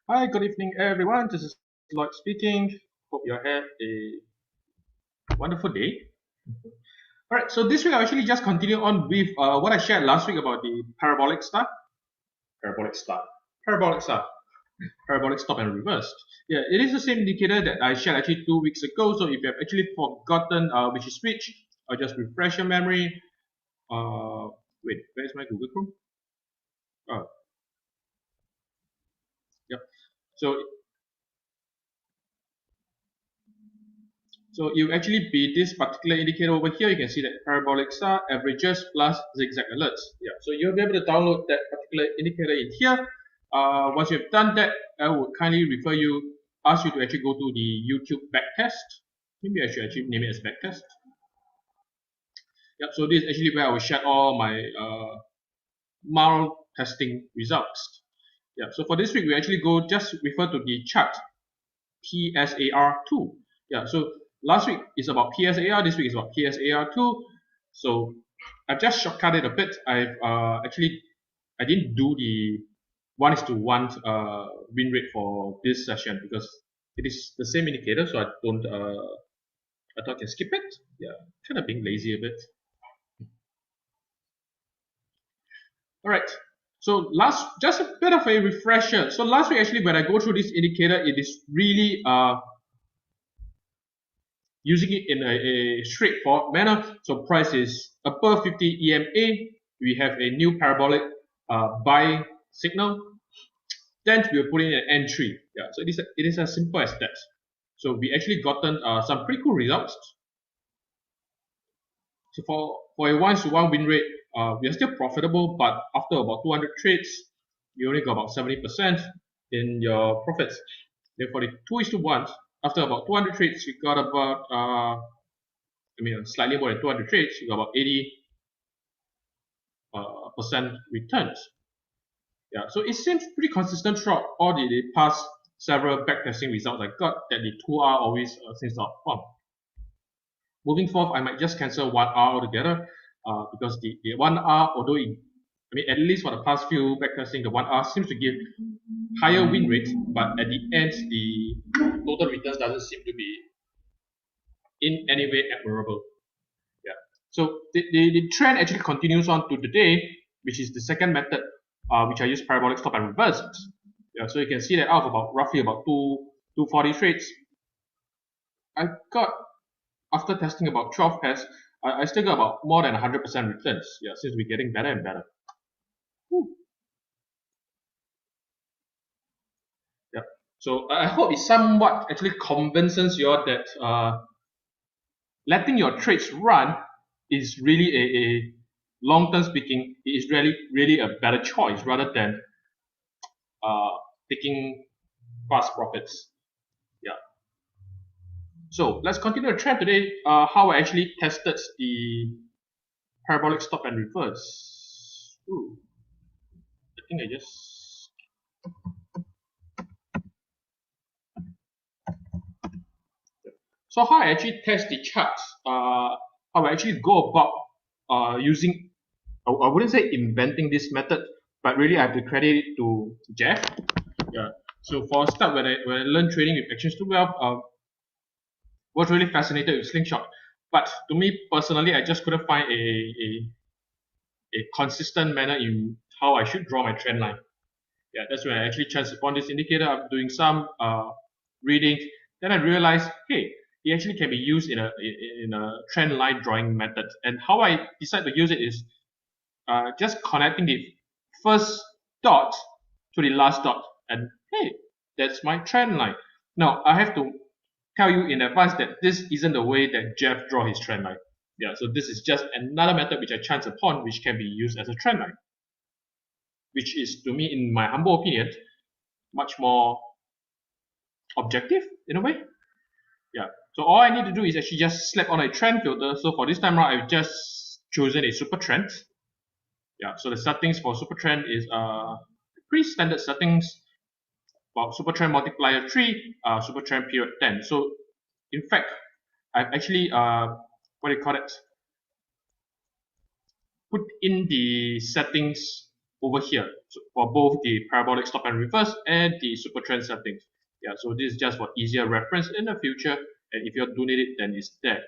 Hi, good evening, everyone. This is Lloyd speaking. Hope you had a wonderful day. All right, so this week I'll actually just continue on with what I shared last week about the parabolic star, parabolic star, parabolic star, parabolic stop and reversed. Yeah, it is the same indicator that I shared actually 2 weeks ago. So if you have actually forgotten which is which, I'll just refresh your memory. Wait, where's my Google Chrome? Oh, yep. So So you actually be this particular indicator over here. You can see that parabolic star, averages plus zigzag alerts. Yeah. So you'll be able to download that particular indicator in here. Once you've done that, I would kindly ask you to actually go to the YouTube backtest. Maybe I should actually name it as backtest. Yep. So this is actually where I will share all my mild testing results. Yeah. So for this week, we actually just refer to the chart PSAR2. Yeah, so last week is about PSAR, this week is about PSAR2. So I've just shortcut it a bit. I didn't do the 1:1 win rate for this session because it is the same indicator, so I thought I can skip it. Yeah, kind of being lazy a bit. All right. So just a bit of a refresher. So last week actually, when I go through this indicator, it is really using it in a straightforward manner. So price is above 50 EMA. We have a new parabolic buy signal. Then we are putting an entry. Yeah, so it is as simple as that. So we actually gotten some pretty cool results. So for a 1:1 win rate, we are still profitable, but after about 200 trades, you only got about 70% in your profits. Then for the 2:1, after about 200 trades, you got about slightly more than 200 trades, you got about 80 percent returns. Yeah, so it seems pretty consistent throughout all the past several backtesting results I got that the 2R always seems to outperform. Moving forth, I might just cancel 1R altogether because the 1R, although at least for the past few backtesting, the 1R seems to give higher win rate, but at the end, the total returns doesn't seem to be in any way admirable. Yeah. So the trend actually continues on to today, which is the second method, which I use parabolic stop and reverse. Yeah, so you can see that out of roughly about 240 trades, I got, after testing about 12 pairs, I still got about more than 100% returns. Yeah, since we're getting better and better. Whew. Yeah. So I hope it somewhat actually convinces you all that letting your trades run is really a long-term speaking, it is really a better choice rather than uh, taking fast profits. Yeah. So let's continue the trend today. How I actually tested the parabolic stop and reverse. Ooh, I think I just. So how I actually test the charts. How I actually go about using. I wouldn't say inventing this method, but really I have to credit it to Jeff. Yeah. So for a start, when I learned trading with Actions 12, was really fascinated with Slingshot. But to me personally, I just couldn't find a consistent manner in how I should draw my trend line. Yeah, that's when I actually chanced upon this indicator. I'm doing some reading. Then I realized, hey, it actually can be used in a trend line drawing method. And how I decide to use it is just connecting the first dot to the last dot. And hey, that's my trend line. Now, I have to tell you in advance that this isn't the way that Jeff draw his trend line. Yeah, so this is just another method which I chance upon, which can be used as a trend line, which is, to me, in my humble opinion, much more objective in a way. Yeah. So all I need to do is actually just slap on a trend filter. So for this time around, I've just chosen a super trend. Yeah. So the settings for super trend is pretty standard settings. Well, super trend multiplier 3, super trend period 10. So in fact, I've actually put in the settings over here, so for both the parabolic stop and reverse and the super trend settings. Yeah, so this is just for easier reference in the future, and if you do need it, then it's there.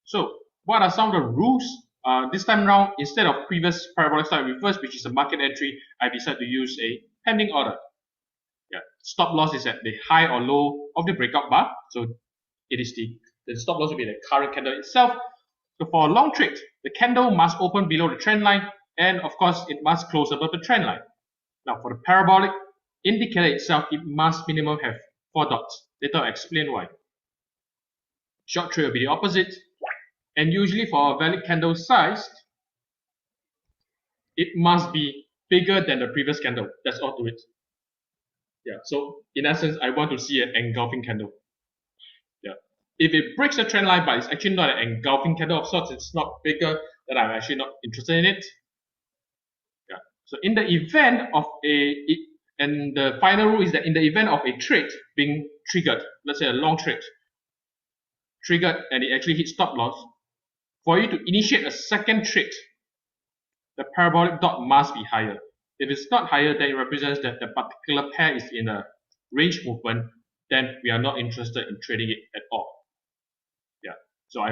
So what are some of the rules? This time around, instead of previous parabolic stop and reverse, which is a market entry, I decided to use a pending order. Yeah, stop loss is at the high or low of the breakout bar, so it is the stop loss will be the current candle itself. So for a long trade, the candle must open below the trend line, and of course it must close above the trend line. Now for the parabolic indicator itself, it must minimum have 4 dots. Later I'll explain why. Short trade will be the opposite, and usually for a valid candle size, it must be bigger than the previous candle. That's all to it. Yeah, so in essence, I want to see an engulfing candle. Yeah, if it breaks the trend line, but it's actually not an engulfing candle of sorts, it's not bigger, then I'm actually not interested in it. Yeah, so in the event of and the final rule is that in the event of a trade being triggered, let's say a long trade, triggered and it actually hits stop loss, for you to initiate a second trade, the parabolic dot must be higher. If it's not higher, then it represents that the particular pair is in a range movement, then we are not interested in trading it at all. Yeah, so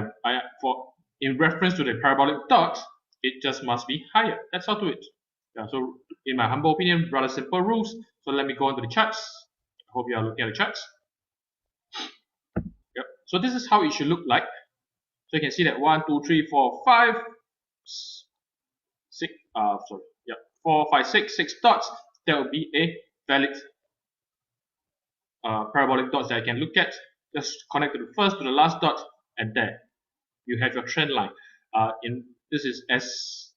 in reference to the parabolic dot, it just must be higher. That's all to it. Yeah, so in my humble opinion, rather simple rules. So let me go on to the charts. I hope you are looking at the charts. Yep. So this is how it should look like. So you can see that 1, 2, 3, 4, 5, 6. 4, 5, 6, 6 dots. That will be a valid parabolic dots that I can look at. Just connect to the first to the last dot, and there you have your trend line. This is as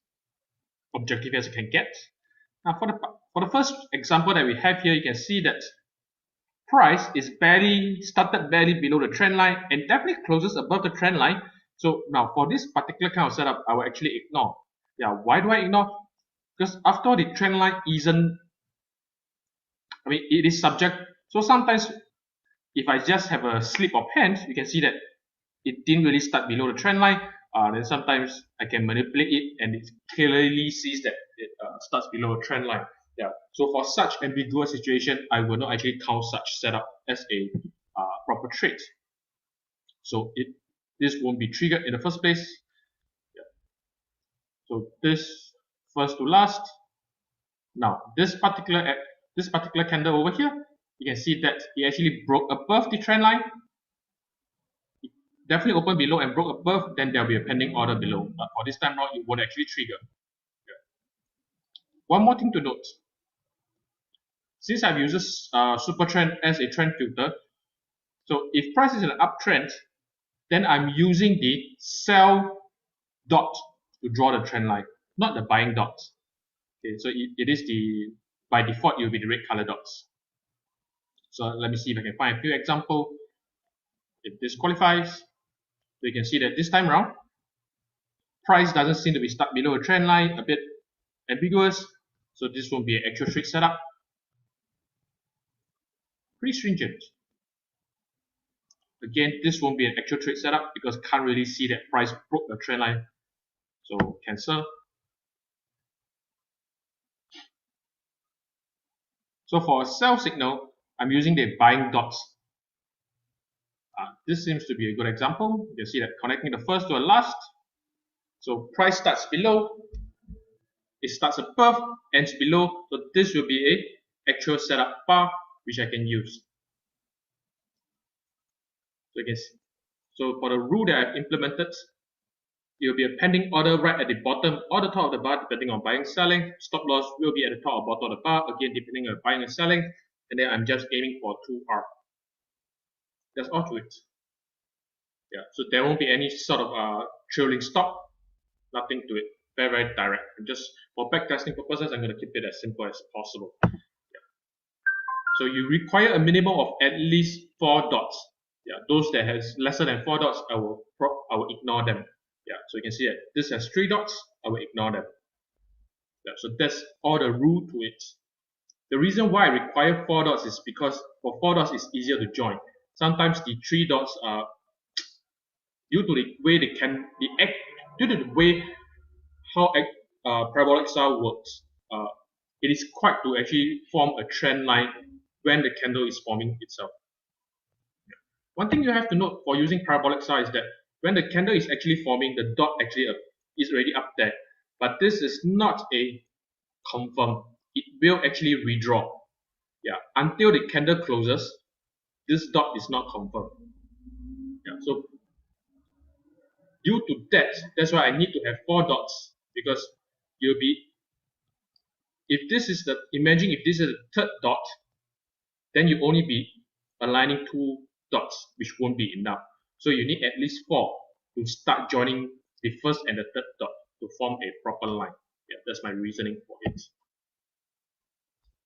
objective as you can get. Now for the first example that we have here, you can see that price is started barely below the trend line and definitely closes above the trend line. So now for this particular kind of setup, I will actually ignore. Yeah, why do I ignore? Because after all, the trend line isn't, it is subject. So sometimes if I just have a slip of hand, you can see that it didn't really start below the trend line. Then sometimes I can manipulate it and it clearly sees that it starts below a trend line. Yeah. So for such ambiguous situation, I will not actually count such setup as a proper trade. So this won't be triggered in the first place. Yeah. So this first to last. Now this particular candle over here, you can see that it actually broke above the trend line. It definitely opened below and broke above, then there'll be a pending order below. But for this time around, it won't actually trigger. Yeah. One more thing to note. Since I've used super trend as a trend filter, so if price is in an uptrend, then I'm using the sell dot to draw the trend line, not the buying dot. Okay, so it is by default it will be the red color dots. So let me see if I can find a few examples. If this qualifies, so you can see that this time around, price doesn't seem to be stuck below a trend line, a bit ambiguous. So this won't be an actual trade setup. Pretty stringent. Again, this won't be an actual trade setup because can't really see that price broke the trend line. So cancel. So for a sell signal, I'm using the buying dots. This seems to be a good example. You can see that connecting the first to the last. So price starts below, it starts above, ends below. So this will be a actual setup bar which I can use. So you can see. So for the rule that I've implemented, it will be a pending order right at the bottom or the top of the bar depending on buying and selling. Stop loss will be at the top or bottom of the bar, again depending on buying and selling. And then I'm just aiming for 2R. That's all to it. Yeah, so there won't be any sort of trailing stop, nothing to it. Very, very direct. And just for backtesting purposes, I'm going to keep it as simple as possible. Yeah. So you require a minimum of at least 4 dots. Yeah, those that has lesser than 4 dots, I will ignore them. Yeah, so you can see that this has 3 dots, I will ignore them. Yeah, so that's all the rule to it. The reason why I require 4 dots is because for 4 dots it's easier to join. Sometimes the 3 dots are due to the way how parabolic style works, it is quite to actually form a trend line when the candle is forming itself. One thing you have to note for using parabolic style is that when the candle is actually forming, the dot actually is already up there. But this is not a confirm. It will actually redraw. Yeah, until the candle closes, this dot is not confirmed. Yeah, so due to that, that's why I need to have 4 dots, because you'll be, imagine if this is the third dot, then you only be aligning 2 dots, which won't be enough. So you need at least 4 to start joining the first and the third dot to form a proper line. Yeah, that's my reasoning for it.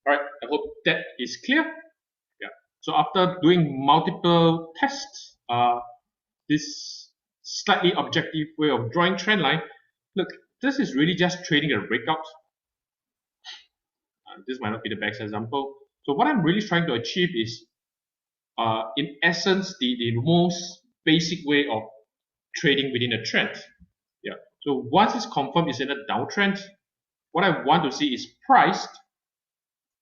Alright, I hope that is clear. Yeah. So after doing multiple tests, this slightly objective way of drawing trend line, look, this is really just trading a breakout. This might not be the best example. So what I'm really trying to achieve is, in essence, the most basic way of trading within a trend. Yeah. So once it's confirmed it's in a downtrend, what I want to see is price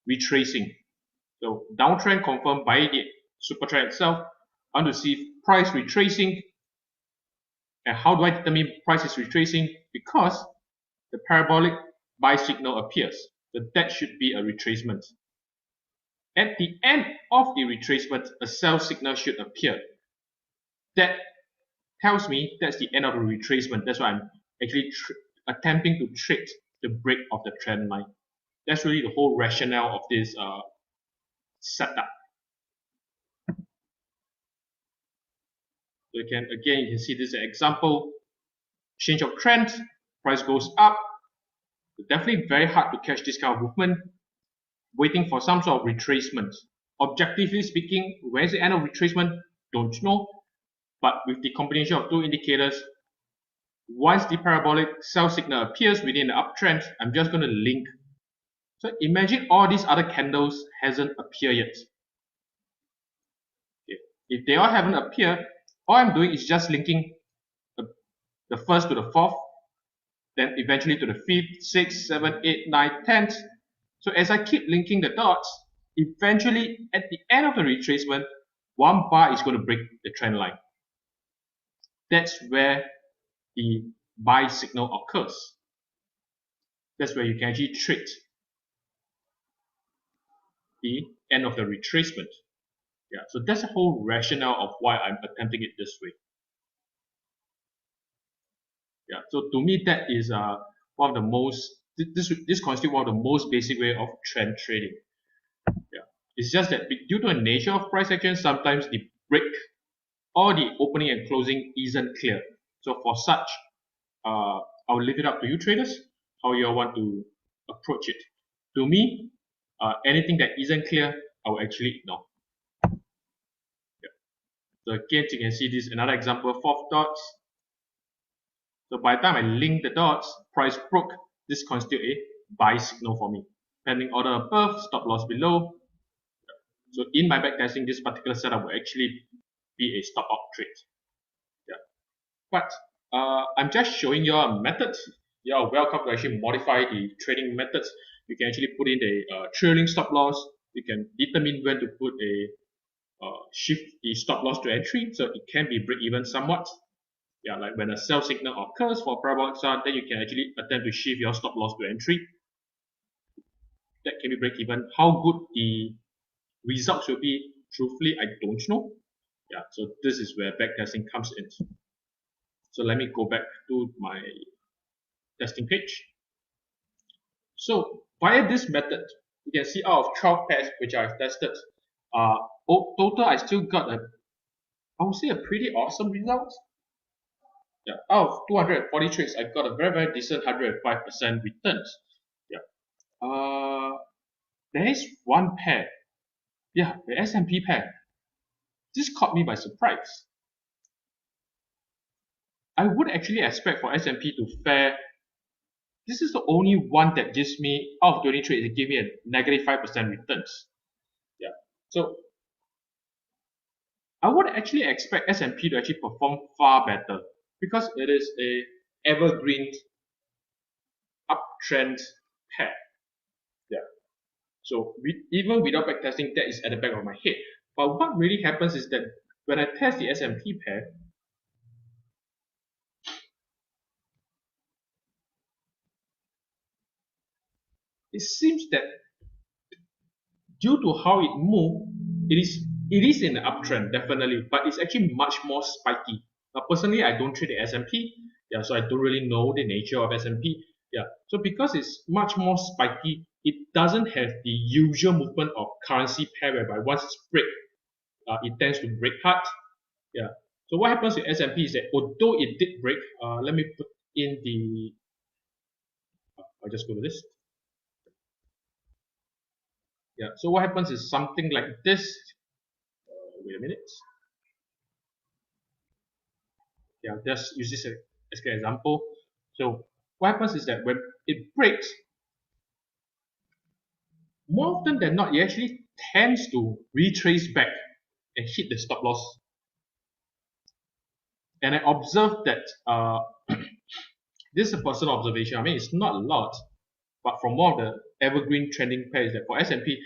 retracing. So downtrend confirmed by the super trend itself. I want to see price retracing. And how do I determine price is retracing? Because the parabolic buy signal appears. So that should be a retracement. At the end of the retracement, a sell signal should appear. That tells me that's the end of the retracement. That's why I'm actually attempting to trade the break of the trend line. That's really the whole rationale of this setup. So again, you can see this example, change of trend, price goes up. It's definitely very hard to catch this kind of movement, waiting for some sort of retracement. Objectively speaking, where's the end of retracement? Don't know. But with the combination of 2 indicators, once the parabolic sell signal appears within the uptrend, I'm just going to link. So imagine all these other candles hasn't appeared yet. Okay. If they all haven't appeared, all I'm doing is just linking the first to the fourth, then eventually to the 5th, 6th, 7th, 8th, 9th, 10th. So as I keep linking the dots, eventually at the end of the retracement, one bar is going to break the trend line. That's where the buy signal occurs. That's where you can actually trade the end of the retracement. Yeah, so that's the whole rationale of why I'm attempting it this way. Yeah, so to me that is one of the most, this constitutes one of the most basic way of trend trading. Yeah, it's just that due to the nature of price action, sometimes the break or the opening and closing isn't clear. So for such, I'll leave it up to you traders, how you all want to approach it. To me, anything that isn't clear, I will actually ignore. Yeah. So again, you can see this another example of 4 dots. So by the time I link the dots, price broke, this constitutes a buy signal for me. Pending order above, stop loss below. So in my backtesting, this particular setup will actually be a stop out trade. Yeah. But I'm just showing you a method. You are welcome to actually modify the trading methods. You can actually put in a trailing stop loss. You can determine when to put a shift the stop loss to entry, so it can be break even somewhat. Yeah, like when a sell signal occurs for parabolic style, then you can actually attempt to shift your stop loss to entry. That can be break even. How good the results will be, truthfully, I don't know. Yeah, so this is where backtesting comes in. So let me go back to my testing page. So via this method, you can see out of 12 pairs which I've tested, total I still got I would say a pretty awesome result. Yeah, out of 240 trades, I got a very decent 105% returns. Yeah. There is one pair. Yeah, the S&P pair. This caught me by surprise. I would actually expect for S&P to fare. This is the only one that gives me, out of 20 trades, it gave me a negative 5% returns. Yeah. So I would actually expect S&P to actually perform far better because it is a evergreen uptrend pair. Yeah. So even without backtesting, that is at the back of my head. But what really happens is that when I test the S&P pair, it seems that due to how it moved, it is in an uptrend definitely, but it's actually much more spiky. Now, personally, I don't trade the S&P, yeah, so I don't really know the nature of S&P, yeah. So because it's much more spiky, it doesn't have the usual movement of currency pair whereby once it's break, it tends to break hard, yeah. So what happens with S&P is that although it did break, let me put in the, I'll just go to this. Yeah, so what happens is something like this. Wait a minute. Yeah, just use this as an example. So what happens is that when it breaks, more often than not, it actually tends to retrace back and hit the stop loss. And I observed that this is a personal observation. I mean, it's not a lot, but from one of the evergreen trending pairs that for S&P,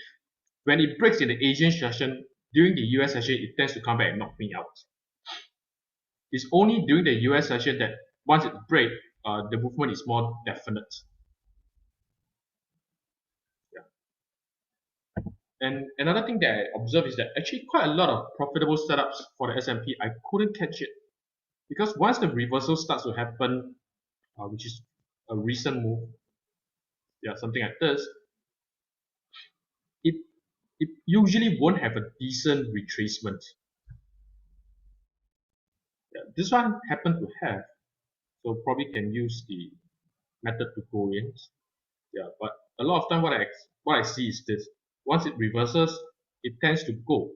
when it breaks in the Asian session, during the US session, it tends to come back and knock me out. It's only during the US session that once it breaks, the movement is more definite. And another thing that I observed is that actually quite a lot of profitable setups for the S&P, I couldn't catch it. Because once the reversal starts to happen, which is a recent move, yeah, something like this, it, it usually won't have a decent retracement. Yeah, this one happened to have, so probably can use the method to go in. Yeah, but a lot of time what I see is this. Once it reverses, it tends to go.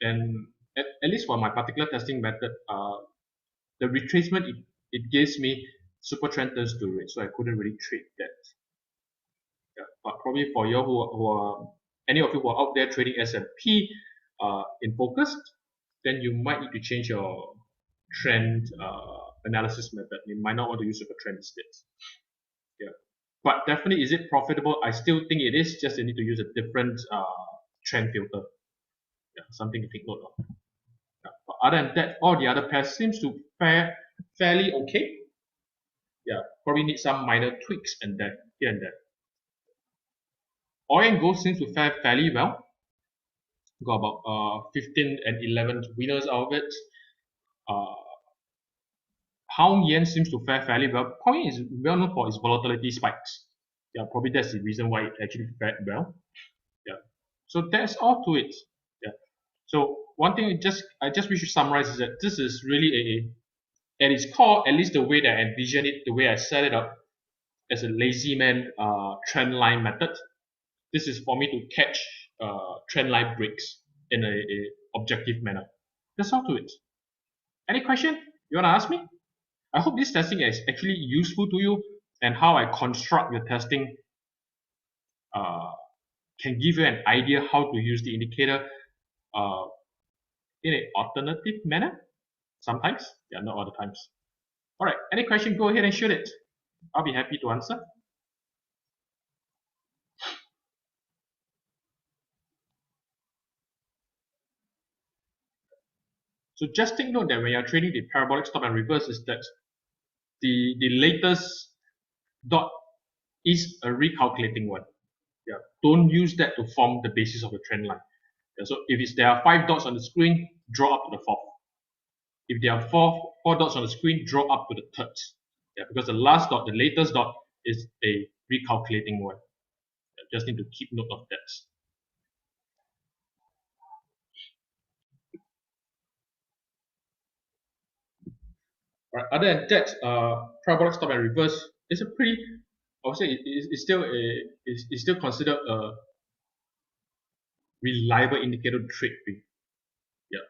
And at least for my particular testing method, the retracement it gives me super trend turns to red, so I couldn't really trade that. Yeah, but probably for you who are any of you who are out there trading S&P in focus, then you might need to change your trend analysis method. You might not want to use super trend instead. Yeah, but definitely, is it profitable? I still think it is. Just you need to use a different trend filter. Yeah, something to take note of. Yeah, but other than that, all the other pairs seems to fare fairly okay. Yeah, probably need some minor tweaks and that here and there. Oil and gold seems to fare fairly well. Got about 15 and 11 winners out of it. Uh, Pound yen seems to fare fairly well. Pound yen is well known for its volatility spikes. Yeah, probably that's the reason why it actually fared well. Yeah, so that's all to it. Yeah. So one thing I just wish to summarize is that this is really at its core, at least the way that I envision it, the way I set it up as a lazy man trend line method. This is for me to catch trend line breaks in a objective manner. That's all to it. Any question you want to ask me? I hope this testing is actually useful to you, and how I construct the testing uh, can give you an idea how to use the indicator uh, in an alternative manner. Sometimes, yeah, not all the times. All right, any question, go ahead and shoot it. I'll be happy to answer. So just take note that when you're trading the parabolic stop and reverse is that the latest dot is a recalculating one. Yeah, don't use that to form the basis of the trend line. Yeah, so if there are 5 dots on the screen, draw up to the fourth. If there are four dots on the screen, draw up to the third. Yeah, because the last dot, the latest dot, is a recalculating one. Yeah, just need to keep note of that. Right. Other than that, parabolic stop and reverse is a pretty, I would say it's still it's still considered a reliable indicator to trade with. Yeah.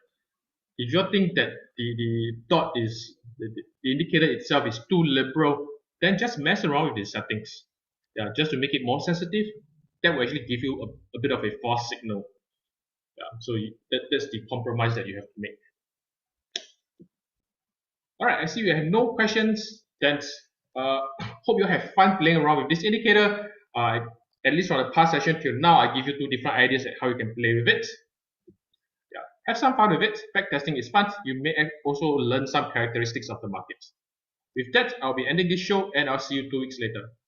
If you think that the dot is the indicator itself is too liberal, then just mess around with the settings. Yeah, just to make it more sensitive. That will actually give you a bit of a false signal. Yeah, so that's the compromise that you have to make. All right, I see we have no questions. Then Hope you have fun playing around with this indicator. At least from the past session till now, I give you two different ideas at how you can play with it. Yeah, have some fun with it. Backtesting is fun. You may also learn some characteristics of the market. With that, I'll be ending this show and I'll see you 2 weeks later.